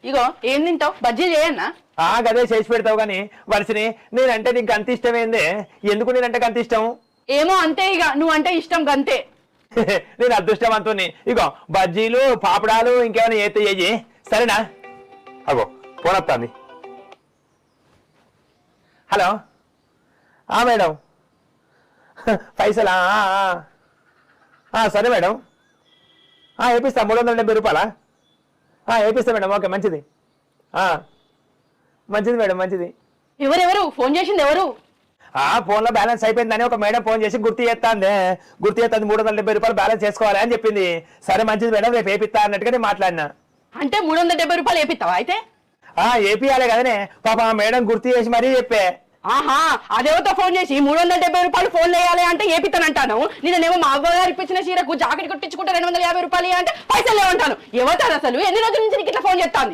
ఇగో ఏం తింటావు? బజ్జీ చేయన్నా? గదే చేసి పెడతావు గాని వలసిని నేనంటే నీకు అంత ఇష్టమైందే. ఎందుకు నేనంటే అంత ఇష్టం? ఏమో అంతే, ఇక నువ్వంటే ఇష్టం గంతే. నేను అదృష్టవంతుని. ఇగో బజ్జీలు పాపడాలు ఇంకేమైనా ఏతే చెయ్యి, సరేనా? అగో ఫోన్ వస్తుంది. హలో మేడం, పైసలా? సరే మేడం, వేపిస్తా. 370 రూపాయలా? వేపిస్తా మేడం. ఓకే, మంచిది. మంచిది మేడం, మంచిది. ఎవరెవరు ఫోన్ చేసింది? ఎవరు? ఫోన్లో బ్యాలెన్స్ అయిపోయిందని ఒక మేడం ఫోన్ చేసి గుర్తు చేస్తాంది. 370 రూపాయలు బ్యాలెన్స్ చేసుకోవాలి అని చెప్పింది. సరే మంచిది మేడం, రేపు వేపిస్తా అన్నట్టుగా నేను మాట్లాడినా. అంటే 370 రూపాయలు వేపిస్తావా అయితే? ఏపీయాలే కదనే పాప. మేడం గుర్తు చేసి మరీ చెప్పే. అదేవతో ఫోన్ చేసి 370 రూపాయలు ఫోన్ వేయాలి అంటే ఏపిస్తానంటాను. నేనేమో మా అవ్వగారు ఇప్పించిన చీరకు జాకెట్ కుట్టించుకుంటే 250 రూపాయలు అంటే పైసలు లేవంటాను. ఎవతారు అసలు? ఎన్ని రోజుల నుంచి నీకు ఇట్లా ఫోన్ చేస్తాను?